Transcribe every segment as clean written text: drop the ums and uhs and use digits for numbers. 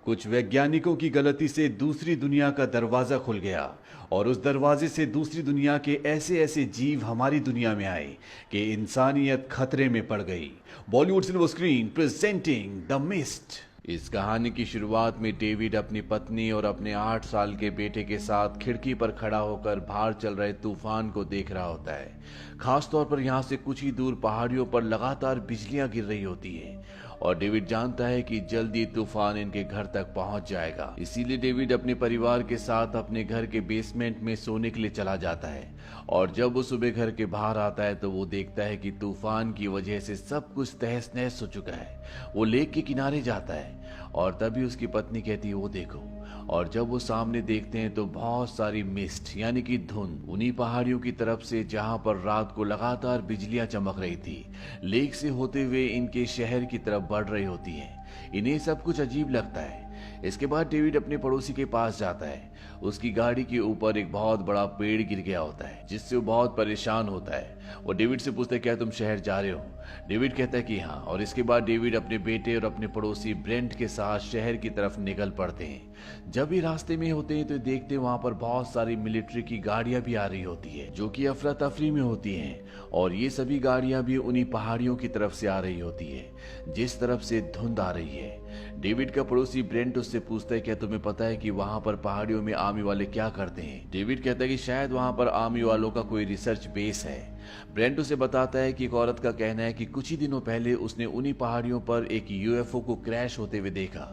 कुछ वैज्ञानिकों की गलती से दूसरी दुनिया का दरवाजा खुल गया और उस दरवाजे से दूसरी दुनिया के ऐसे ऐसे जीव हमारी दुनिया में आए कि इंसानियत खतरे में पड़ गई। Bollywood silver screen presenting the mist. इस कहानी की शुरुआत में डेविड अपनी पत्नी और अपने 8 साल के बेटे के साथ खिड़की पर खड़ा होकर बाहर चल रहे तूफान को देख रहा होता है। खास तौर पर यहाँ से कुछ ही दूर पहाड़ियों पर लगातार बिजलियां गिर रही होती हैं और डेविड जानता है कि जल्दी तूफान इनके घर तक पहुंच जाएगा। इसीलिए डेविड अपने परिवार के साथ अपने घर के बेसमेंट में सोने के लिए चला जाता है और जब वो सुबह घर के बाहर आता है तो वो देखता है कि तूफान की वजह से सब कुछ तहस नहस हो चुका है। वो लेक के किनारे जाता है और तभी उसकी पत्नी कहती है वो देखो, और जब वो सामने देखते हैं तो बहुत सारी मिस्ट यानी कि धुंध उन्हीं पहाड़ियों की तरफ से जहां पर रात को लगातार बिजलियां चमक रही थी, लेक से होते हुए इनके शहर की तरफ बढ़ रही होती है। इन्हें सब कुछ अजीब लगता है। इसके बाद डेविड अपने पड़ोसी के पास जाता है। उसकी गाड़ी के ऊपर एक बहुत बड़ा पेड़ गिर गया होता है जिससे वो बहुत परेशान होता है। वो डेविड से पूछता है क्या तुम शहर जा रहे हो? डेविड कहता है कि हाँ, और इसके बाद डेविड अपने बेटे और अपने पड़ोसी ब्रेंट के साथ शहर की तरफ निकल पड़ते हैं। जब भी रास्ते में होते हैं तो देखते हैं वहां पर बहुत सारी मिलिट्री की गाड़ियां भी आ रही होती है जो कि अफरा तफरी में होती हैं, और ये सभी गाड़ियां भी उन्हीं पहाड़ियों की तरफ से आ रही होती है जिस तरफ से धुंध आ रही है। डेविड का पड़ोसी ब्रेंट उससे पूछता है क्या तुम्हें पता है कि वहां पर पहाड़ियों में आर्मी वाले क्या करते हैं? डेविड कहता है कि शायद वहां पर आर्मी वालों का कोई रिसर्च बेस है। ब्रेंट उसे बताता है कि एक औरत का कहना है कि कुछ ही दिनों पहले उसने उन्हीं पहाड़ियों पर एक यूएफओ को क्रैश होते हुए देखा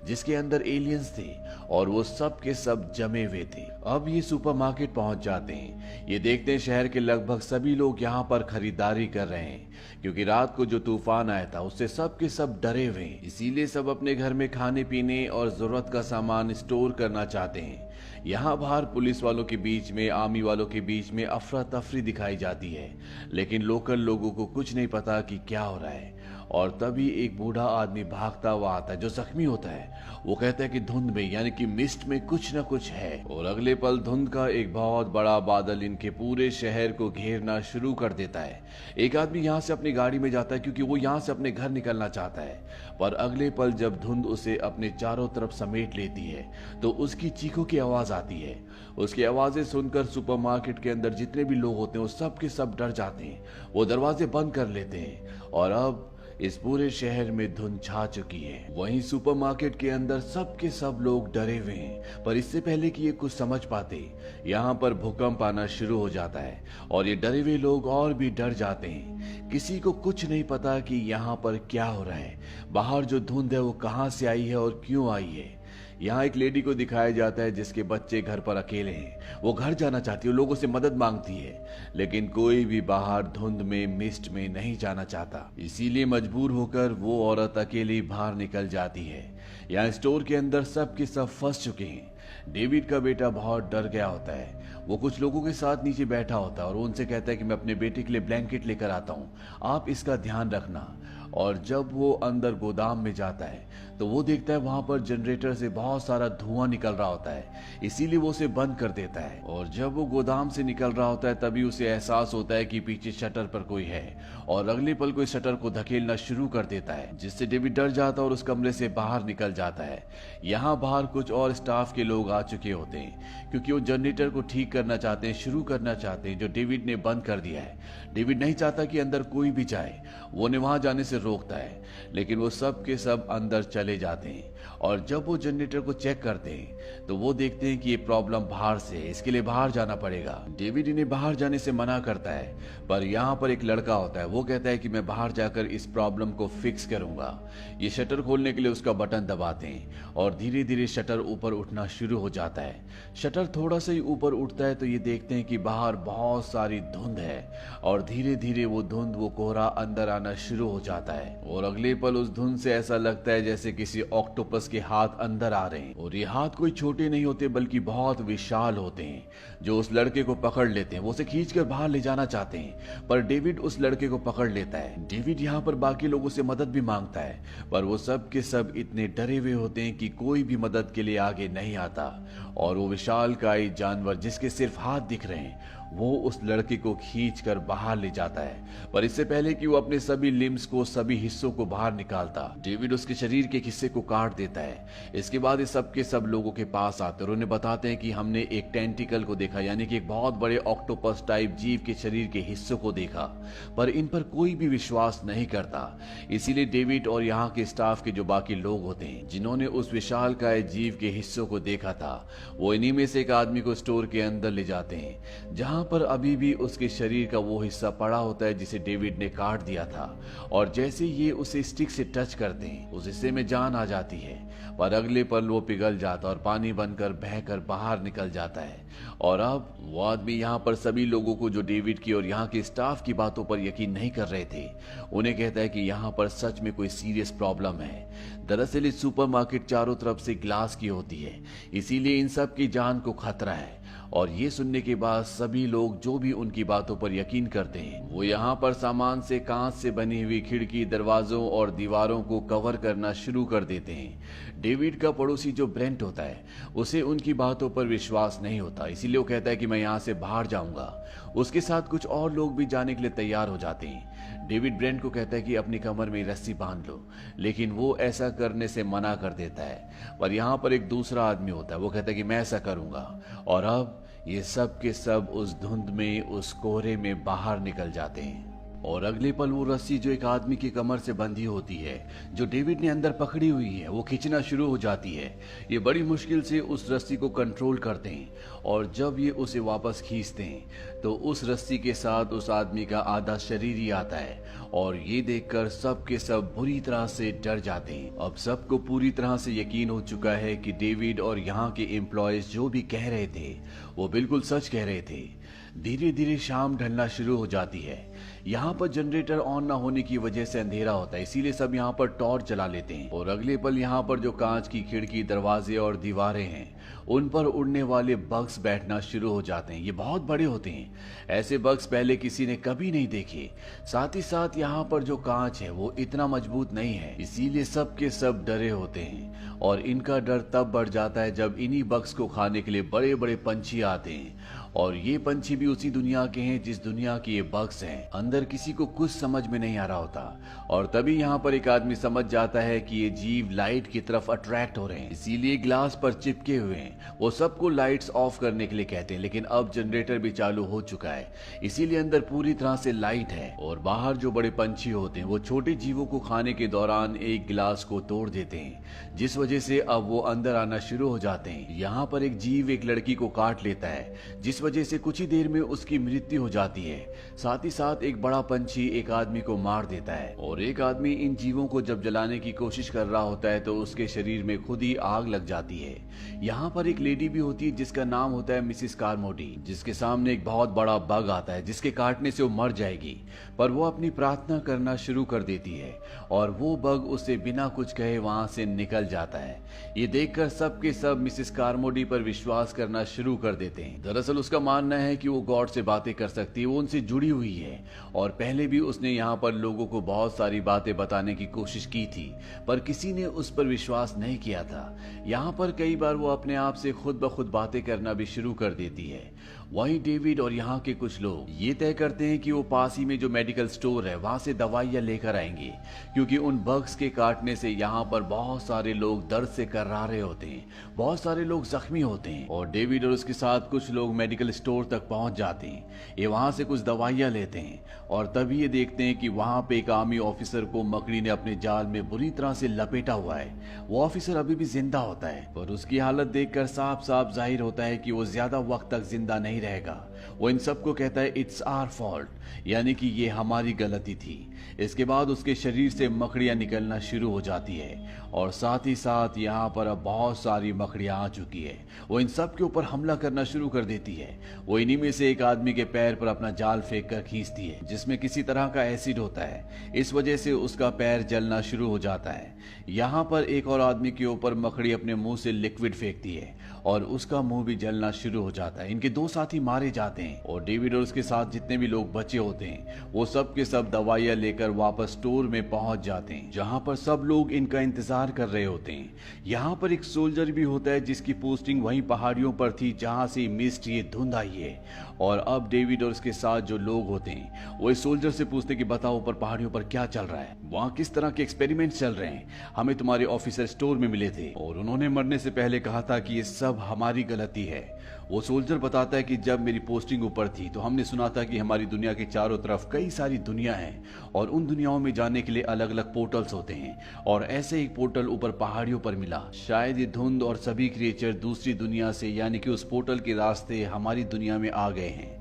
जिसके अंदर एलियंस थे और वो सब के सब जमे हुए थे। अब ये सुपरमार्केट पहुंच जाते हैं। ये देखते हैं शहर के लगभग सभी लोग यहाँ पर खरीदारी कर रहे हैं क्योंकि रात को जो तूफान आया था उससे सब के सब डरे हुए हैं। इसीलिए सब अपने घर में खाने पीने और जरूरत का सामान स्टोर करना चाहते हैं। यहाँ बाहर पुलिस वालों के बीच में आर्मी वालों के बीच में अफरा तफरी दिखाई जाती है, लेकिन लोकल लोगों को कुछ नहीं पता कि क्या हो रहा है। और तभी एक बूढ़ा आदमी भागता हुआ आता है जो जख्मी होता है। वो कहता है कि धुंध में यानी कि मिस्ट में कुछ न कुछ है, और अगले पल धुंध का एक बहुत बड़ा बादल इनके पूरे शहर को घेरना शुरू कर देता है। एक आदमी यहाँ से अपनी गाड़ी में जाता है क्योंकि वो यहाँ से अपने घर निकलना चाहता है, पर अगले पल जब धुंध उसे अपने चारों तरफ समेट लेती है तो उसकी चीखों की आवाज आती है। उसकी आवाजें सुनकर सुपरमार्केट के अंदर जितने भी लोग होते हैं वो सब के सब डर जाते हैं। वो दरवाजे बंद कर लेते हैं और अब इस पूरे शहर में धुंध छा चुकी है। वहीं सुपरमार्केट के अंदर सब के सब लोग डरे हुए हैं, पर इससे पहले कि ये कुछ समझ पाते यहाँ पर भूकंप आना शुरू हो जाता है और ये डरे हुए लोग और भी डर जाते हैं। किसी को कुछ नहीं पता कि यहाँ पर क्या हो रहा है। बाहर जो धुंध है वो कहाँ से आई है और क्यों आई है। यहाँ एक लेडी को दिखाया जाता है जिसके बच्चे घर पर अकेले हैं। वो घर जाना चाहती है, लोगों से मदद मांगती है, लेकिन कोई भी बाहर धुंध में मिस्ट में नहीं जाना चाहता। इसीलिए मजबूर होकर वो औरत अकेली बाहर निकल जाती है। यहाँ स्टोर के अंदर सब के सब फंस चुके हैं। डेविड का बेटा बहुत डर गया होता है। वो कुछ लोगों के साथ नीचे बैठा होता है और उनसे कहता है कि मैं अपने बेटे के लिए ब्लैंकेट लेकर आता हूँ, आप इसका ध्यान रखना। और जब वो अंदर गोदाम में जाता है तो वो देखता है वहां पर जनरेटर से बहुत सारा धुआं निकल रहा होता है, इसीलिए वो उसे बंद कर देता है। और जब वो गोदाम से निकल रहा होता है तभी उसे एहसास होता है कि पीछे शटर पर कोई है, और अगले पल कोई शटर को धकेलना शुरू कर देता है जिससे डेविड डर जाता है और उस कमरे से बाहर निकल जाता है। यहाँ बाहर कुछ और स्टाफ के लोग आ चुके होते हैं क्योंकि वो जनरेटर को ठीक करना चाहते हैं, शुरू करना चाहते हैं, जो डेविड ने बंद कर दिया है। डेविड नहीं चाहता कि अंदर कोई भी जाए, वो उन्हें वहां जाने से रोकता है, लेकिन वो सब के सब अंदर चले जाते हैं। और जब वो जनरेटर को चेक करते हैं तो वो देखते हैं कि ये प्रॉब्लम बाहर से है, इसके लिए बाहर जाना पड़ेगा। डेविड इन्हें बाहर जाने से मना करता है, पर यहाँ पर एक लड़का होता है। वो कहता है कि मैं बाहर जाकर इस प्रॉब्लम को फिक्स करूंगा। ये शटर खोलने के लिए उसका बटन दबाते हैं और धीरे धीरे शटर ऊपर उठना शुरू हो जाता है। शटर थोड़ा सा ही ऊपर उठता है तो ये देखते हैं कि बाहर बहुत सारी धुंध है और धीरे धीरे वो धुंध, वो कोहरा अंदर आना शुरू हो जाता है। और अगले पल उस धुंध से ऐसा लगता है जैसे किसी ऑक्टोपस के हाथ अंदर आ रहे हैं, और ये हाथ कोई छोटे नहीं होते बल्कि बहुत विशाल होते हैं जो उस लड़के को पकड़ लेते हैं। वो उसे खींचकर बाहर ले जाना चाहते हैं, पर डेविड उस लड़के को पकड़ लेता है। डेविड यहाँ पर बाकी लोगों से मदद भी मांगता है, पर वो सब के सब इतने डरे हुए होते हैं कि कोई भी मदद के लिए आगे नहीं आता। और वो विशालकाय जानवर जिसके सिर्फ हाथ दिख रहे हैं वो उस लड़के को खींचकर बाहर ले जाता है, पर इससे पहले कि वो अपने सभी लिम्स को, सभी हिस्सों को बाहर निकालता, डेविड उसके शरीर के हिस्से को काट देता है। इसके बाद ये सब के सब लोगों के पास आते और उन्हें बताते हैं कि हमने एक टेंटिकल को देखा, यानी कि एक बहुत बड़े ऑक्टोपस टाइप जीव के शरीर के हिस्सों को देखा, पर इन पर कोई भी विश्वास नहीं करता। इसीलिए डेविड और यहाँ के स्टाफ के जो बाकी लोग होते हैं, जिन्होंने उस विशालकाय जीव के हिस्सों को देखा था, वो इन्हीं में से एक आदमी को स्टोर के अंदर ले जाते हैं, जहां पर अभी भी उसके शरीर का वो हिस्सा पड़ा होता है जिसे डेविड ने काट दिया था। और जैसे ये उसे स्टिक से टच करते हैं, उस हिस्से में जान आ जाती है, पर अगले पल वो पिघल जाता और पानी बनकर बहकर बाहर निकल जाता है। और अब वो आदमी यहाँ पर सभी लोगों को, जो डेविड की और यहाँ के स्टाफ की बातों पर यकीन नहीं कर रहे थे, उन्हें कहता है कि यहाँ पर सच में कोई सीरियस प्रॉब्लम है। दरअसल इस सुपरमार्केट चारों तरफ से ग्लास की होती है, इसीलिए इन सब की जान को खतरा है। और ये सुनने के बाद सभी लोग जो भी उनकी बातों पर यकीन करते हैं, वो यहाँ पर सामान से, कांच से बनी हुई खिड़की, दरवाजों और दीवारों को कवर करना शुरू कर देते हैं। डेविड का पड़ोसी जो ब्रेंट होता है, उसे उनकी बातों पर विश्वास नहीं होता, इसीलिए वो कहता है कि मैं यहाँ से बाहर जाऊंगा। उसके साथ कुछ और लोग भी जाने के लिए तैयार हो जाते हैं। डेविड ब्रेंट को कहता है कि अपनी कमर में रस्सी बांध लो, लेकिन वो ऐसा करने से मना कर देता है। पर यहाँ पर एक दूसरा आदमी होता है, वो कहता है कि मैं ऐसा करूंगा। और अब ये सब के सब उस धुंध में, उस कोहरे में बाहर निकल जाते हैं। और अगले पल वो रस्सी जो एक आदमी की कमर से बंधी होती है, जो डेविड ने अंदर पकड़ी हुई है, वो खींचना शुरू हो जाती है। ये बड़ी मुश्किल से उस रस्सी को कंट्रोल करते हैं, और जब ये उसे वापस खींचते हैं तो उस रस्सी के साथ उस आदमी का आधा शरीर ही आता है। और ये देखकर सब के सब बुरी तरह से डर जाते हैं। अब सबको पूरी तरह से यकीन हो चुका है कि डेविड और यहाँ के एम्प्लॉयज जो भी कह रहे थे, वो बिल्कुल सच कह रहे थे। धीरे धीरे शाम ढलना शुरू हो जाती है। यहाँ पर जनरेटर ऑन ना होने की वजह से अंधेरा होता है, इसीलिए सब यहाँ पर टॉर्च जला लेते हैं। और अगले पल यहाँ पर जो कांच की खिड़की, दरवाजे और दीवारें हैं, उन पर उड़ने वाले बग्स बैठना शुरू हो जाते हैं। ये बहुत बड़े होते हैं, ऐसे बग्स पहले किसी ने कभी नहीं देखे। साथ ही साथ यहाँ पर जो कांच है वो इतना मजबूत नहीं है, इसीलिए सब के सब डरे होते हैं। और इनका डर तब बढ़ जाता है जब इन्हीं बग्स को खाने के लिए बड़े बड़े पंछी आते हैं। और ये पंछी भी उसी दुनिया के हैं जिस दुनिया के ये बग्स हैं। अंदर किसी को कुछ समझ में नहीं आ रहा होता, और तभी यहाँ पर एक आदमी समझ जाता है कि ये जीव लाइट की तरफ अट्रैक्ट हो रहे हैं, इसीलिए ग्लास पर चिपके हुए हैं। वो सबको लाइट्स ऑफ करने के लिए कहते हैं, लेकिन अब जनरेटर भी चालू हो चुका है, इसीलिए अंदर पूरी तरह से लाइट है। और बाहर जो बड़े पंछी होते हैं, वो छोटे जीवों को खाने के दौरान एक गिलास को तोड़ देते हैं, जिस वजह से अब वो अंदर आना शुरू हो जाते हैं। यहाँ पर एक जीव एक लड़की को काट लेता है, जिस वजह से कुछ ही देर में उसकी मृत्यु हो जाती है। साथ ही साथ एक बड़ा पंछी एक आदमी को मार देता है। और एक आदमी इन जीवों को जब जलाने की कोशिश कर रहा होता है तो उसके शरीर में खुद ही आग लग जाती है। यहाँ पर एक लेडी भी होती है जिसका नाम होता है मिसिस कार्मोडी, जिसके सामने एक बहुत बड़ा बग आता है जिसके काटने से वो मर जाएगी, पर वो अपनी प्रार्थना करना शुरू कर देती है और वो बग उसे बिना कुछ कहे वहां से निकल जाता है। ये देखकर सब के सब मिसिस कार्मोडी पर विश्वास करना शुरू कर देते हैं। दरअसल उसका मानना है कि वो गॉड से बातें कर सकती है, वो उनसे जुड़ी हुई है, और पहले भी उसने यहाँ पर लोगों को बहुत सारी बातें बताने की कोशिश की थी, पर किसी ने उस पर विश्वास नहीं किया था। यहाँ पर कई बार वो अपने आप से खुद ब खुद बातें करना भी शुरू कर देती है। वहीं डेविड और यहाँ के कुछ लोग ये तय करते हैं कि वो पास ही में जो मेडिकल स्टोर है वहां से दवाइयां लेकर आएंगे, क्योंकि उन बग्स के काटने से यहाँ पर बहुत सारे लोग दर्द से कर्रारे होते हैं, बहुत सारे लोग जख्मी होते हैं। और डेविड और उसके साथ कुछ लोग मेडिकल स्टोर तक पहुंच जाते हैं। ये वहां से कुछ दवाइयां लेते हैं और तभी ये देखते हैं कि वहां पे एक आर्मी ऑफिसर को मकड़ी ने अपने जाल में बुरी तरह से लपेटा हुआ है। वो ऑफिसर अभी भी जिंदा होता है, पर उसकी हालत देखकर साफ साफ जाहिर होता है कि वो ज्यादा वक्त तक जिंदा नहीं रहेगा। वो इन सबको कहता है इट्स आवर फॉल्ट, यानी कि ये हमारी गलती थी। इसके बाद उसके शरीर से मकड़ियां निकलना शुरू हो जाती है और साथ ही साथ यहाँ पर अब बहुत सारी मकड़ियां आ चुकी है। वो इन सब के ऊपर हमला करना शुरू कर देती है। वो इन्हीं में से एक आदमी के पैर पर अपना जाल फेंक कर खींचती है, जिसमें किसी तरह का एसिड होता है। इस वजह से उसका पैर जलना शुरू हो जाता है। यहाँ पर एक और आदमी के ऊपर मकड़ी अपने मुंह से लिक्विड फेंकती है और उसका मुंह भी जलना शुरू हो जाता है। इनके दो साथी मारे जाते जाते हैं और डेविड और उसके साथ जितने भी लोग बचे होते हैं वो सब के सब दवाइयां लेकर वापस स्टोर में पहुंच जाते हैं, जहां पर सब लोग इनका इंतजार कर रहे होते हैं। यहाँ पर एक सोल्जर भी होता है जिसकी पोस्टिंग वहीं पहाड़ियों पर थी जहां से मिस्ट ये धुंध आई है। और अब डेविड और उसके साथ जो लोग होते हैं वो इस सोल्जर से पूछते हैं कि बताओ ऊपर पहाड़ियों पर क्या चल रहा है, वहाँ किस तरह के एक्सपेरिमेंट चल रहे हैं। हमें तुम्हारे ऑफिसर स्टोर में मिले थे और उन्होंने मरने से पहले कहा था कि ये सब हमारी गलती है। वो सोल्जर बताता है कि जब मेरी पोस्टिंग ऊपर थी तो हमने सुना था कि हमारी दुनिया के चारों तरफ कई सारी दुनिया हैं और उन दुनियाओं में जाने के लिए अलग अलग पोर्टल्स होते हैं और ऐसे एक पोर्टल ऊपर पहाड़ियों पर मिला। शायद ये धुंध और सभी क्रिएचर दूसरी दुनिया से यानी कि उस पोर्टल के रास्ते हमारी दुनिया में आ गए हैं।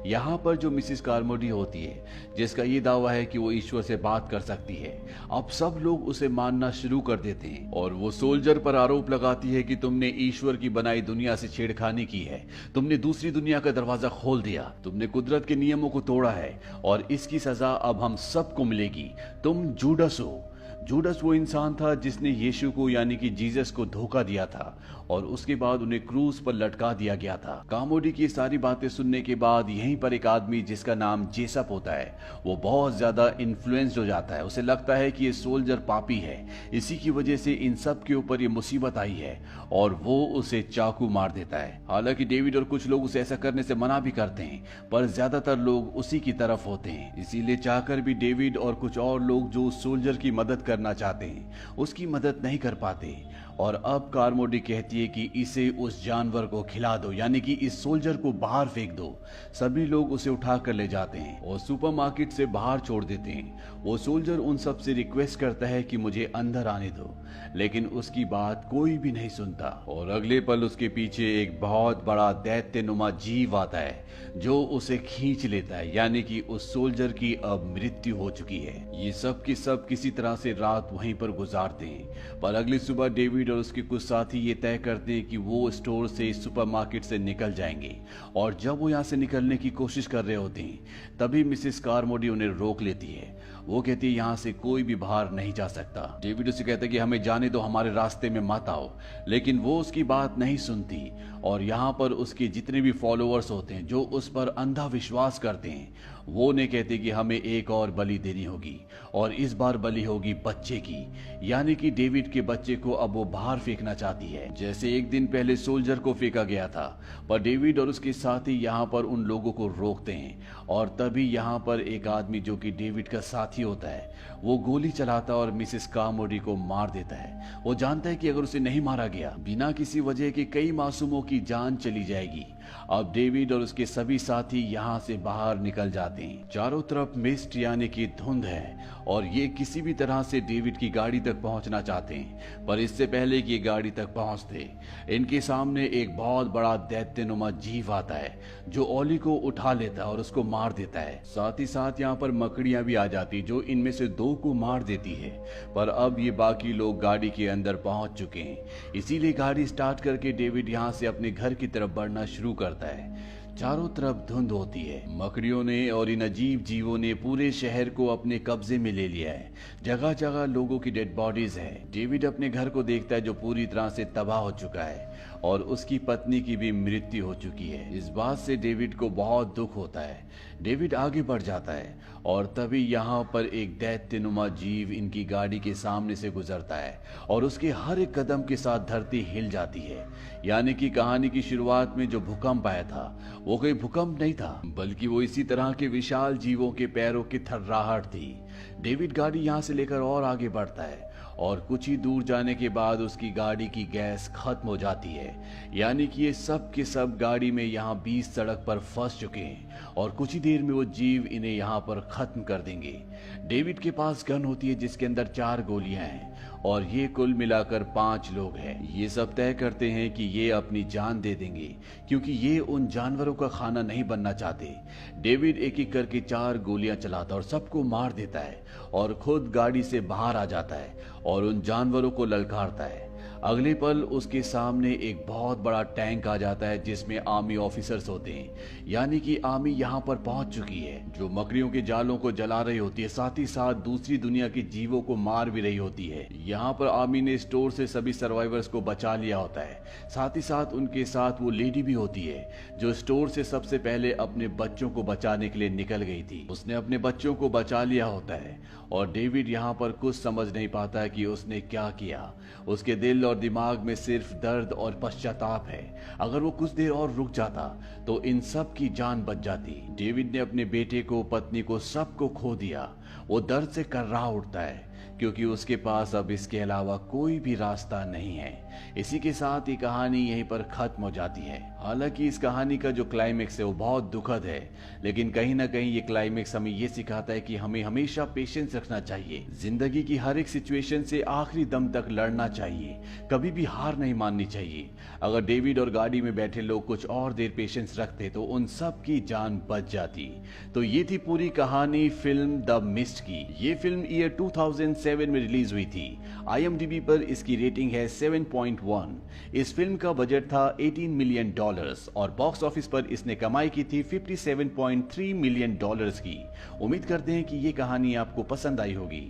यहाँ पर जो मिसिस कार्मोडी होती है जिसका ये दावा है कि वो ईश्वर से बात कर सकती है, अब सब लोग उसे मानना शुरू कर देते हैं और वो सोल्जर पर आरोप लगाती है कि तुमने ईश्वर की बनाई दुनिया से छेड़खानी की है, तुमने दूसरी दुनिया का दरवाजा खोल दिया, तुमने कुदरत के नियमों को तोड़ा है और इसकी सजा अब हम सबको मिलेगी। तुम जूडस हो। जूडस वो इंसान था जिसने यीशु को यानी कि जीसस को धोखा दिया था और उसके बाद उन्हें क्रूज पर लटका दिया गया था। कामोडी की सारी बातें सुनने के बाद यहीं पर एक आदमी जिसका नाम जेसप होता है वो बहुत ज्यादा इन्फ्लुएंस्ड हो जाता है। उसे लगता है कि ये सोल्जर पापी है, इसी की वजह से इन सब के ऊपर ये मुसीबत आई है और वो उसे चाकू मार देता है। हालांकि डेविड और कुछ लोग उसे ऐसा करने से मना भी करते हैं पर ज्यादातर लोग उसी की तरफ होते हैं। इसीलिए चाहकर भी डेविड और कुछ और लोग जो उस सोल्जर की मदद करना चाहते हैं उसकी मदद नहीं कर पाते। और अब कार्मोडी कहती है कि इसे उस जानवर को खिला दो यानी कि इस सोल्जर को बाहर फेंक दो। सभी लोग उसे उठाकर ले जाते हैं और सुपरमार्केट से बाहर छोड़ देते हैं। वो सोल्जर उन सब से रिक्वेस्ट करता है कि मुझे अंदर आने दो, लेकिन उसकी बात कोई भी नहीं सुनता और अगले पल उसके पीछे एक बहुत बड़ा दैत्यनुमा जीव आता है जो उसे खींच लेता है, यानी कि उस सोल्जर की अब मृत्यु हो चुकी है। ये सब की सब किसी तरह से रात वहीं पर गुजारते हैं पर अगली सुबह डेविड और उसके कुछ साथी ये तय करते हैं कि वो स्टोर से सुपरमार्केट से निकल जाएंगे और जब वो यहाँ से निकलने की कोशिश कर रहे होते हैं तभी मिसेस कार्मोडी उन्हें रोक लेती है। वो कहती है यहाँ से कोई भी बाहर नहीं जा सकता। डेविड उसे कहता है कि हमें जाने दो, हमारे रास्ते में मत आओ, लेकिन वो उसकी बात नहीं सुनती और यहाँ पर उसके जितने भी फॉलोअर्स होते हैं जो उस पर अंधा विश्वास करते हैं वो उन्हें कहते कि हमें एक और बलि देनी होगी और इस बार बलि होगी बच्चे की, यानी कि डेविड के बच्चे को अब वो बाहर फेंकना चाहती है जैसे एक दिन पहले सोल्जर को फेंका गया था। पर डेविड और उसके साथी यहाँ पर उन लोगों को रोकते हैं और तभी यहाँ पर एक आदमी जो कि डेविड का साथी होता है वो गोली चलाता और मिसेस कार्मोडी को मार देता है। वो जानता है कि अगर उसे नहीं मारा गया बिना किसी वजह के कई मासूमों की जान चली जाएगी। अब डेविड और उसके सभी साथी यहाँ से बाहर निकल जाते हैं। चारों तरफ मिस्ट यानी कि धुंध है और ये किसी भी तरह से डेविड की गाड़ी तक पहुंचना चाहते हैं पर इससे पहले कि ये गाड़ी तक पहुंचते इनके सामने एक बहुत बड़ा दैत्यनुमा जीव आता है जो ओली को उठा लेता है और उसको मार देता है। साथ ही साथ यहाँ पर मकड़ियां भी आ जाती जो इनमें से दो को मार देती है। पर अब ये बाकी लोग गाड़ी के अंदर पहुंच चुके हैं, इसीलिए गाड़ी स्टार्ट करके डेविड यहाँ से अपने घर की तरफ बढ़ना शुरू करता है। चारों तरफ धुंध होती है। मकड़ियों ने और इन अजीब जीवों ने पूरे शहर को अपने कब्जे में ले लिया है। जगह जगह लोगों की डेड बॉडीज है। डेविड अपने घर को देखता है जो पूरी तरह से तबाह हो चुका है और उसकी पत्नी की भी मृत्यु हो चुकी है। इस बात से डेविड को बहुत दुख होता है। डेविड आगे बढ़ जाता है और तभी यहाँ पर एक दैत्यनुमा जीव इनकी गाड़ी के सामने से गुजरता है और उसके हर एक कदम के साथ धरती हिल जाती है। यानी कि कहानी की शुरुआत में जो भूकंप आया था वो कोई भूकंप नहीं था बल्कि वो इसी तरह के विशाल जीवों के पैरों की थर्राहट थी। डेविड गाड़ी यहाँ से लेकर और आगे बढ़ता है और कुछ ही दूर जाने के बाद उसकी गाड़ी की गैस खत्म हो जाती है। यानी कि ये सब के सब गाड़ी में यहाँ बीच सड़क पर फंस चुके हैं और कुछ ही देर में वो जीव इन्हें यहाँ पर खत्म कर देंगे। डेविड के पास गन होती है जिसके अंदर 4 गोलियां हैं और ये कुल मिलाकर 5 लोग हैं। ये सब तय करते हैं कि ये अपनी जान दे देंगे क्योंकि ये उन जानवरों का खाना नहीं बनना चाहते। डेविड एक एक करके 4 गोलियां चलाता और सबको मार देता है और खुद गाड़ी से बाहर आ जाता है और उन जानवरों को ललकारता है। अगले पल उसके सामने एक बहुत बड़ा टैंक आ जाता है जिसमें आर्मी ऑफिसर्स होते हैं, यानी कि आर्मी यहाँ पर पहुंच चुकी है, जो मकड़ियों के जालों को जला रही होती है, साथ ही साथ दूसरी दुनिया के जीवों को मार भी रही होती है। यहाँ पर आर्मी ने स्टोर से सभी सर्वाइवर्स को बचा लिया होता है, साथ ही साथ उनके साथ वो लेडी भी होती है जो स्टोर से सबसे पहले अपने बच्चों को बचाने के लिए निकल गई थी। उसने अपने बच्चों को बचा लिया होता है और डेविड यहाँ पर कुछ समझ नहीं पाता है कि उसने क्या किया। उसके दिल और दिमाग में सिर्फ दर्द और पश्चाताप है। अगर वो कुछ देर और रुक जाता तो इन सब की जान बच जाती। डेविड ने अपने बेटे को, पत्नी को, सबको खो दिया। वो दर्द से कर्रा उठता है क्योंकि उसके पास अब इसके अलावा कोई भी रास्ता नहीं है। इसी के साथ ये कहानी यहीं पर खत्म हो जाती है। हालांकि इस कहानी का जो क्लाइमेक्स है वो बहुत दुखद है, लेकिन कहीं ना कहीं ये क्लाइमेक्स हमें ये सिखाता है कि हमें हमेशा पेशेंस रखना चाहिए। जिंदगी की हर एक सिचुएशन से आखिरी दम तक लड़ना चाहिए, कभी भी हार नहीं माननी चाहिए। अगर डेविड और गाड़ी में बैठे लोग कुछ और देर पेशेंस रखते तो उन सब की जान बच जाती। तो ये थी पूरी कहानी फिल्म द मिस्ट की। ये फिल्म ईयर 2007 में रिलीज हुई थी। IMDb पर इसकी रेटिंग है 7.1। इस फिल्म का बजट था $18 मिलियन और बॉक्स ऑफिस पर इसने कमाई की थी $57.3 मिलियन की। उम्मीद करते हैं कि ये कहानी आपको पसंद आई होगी।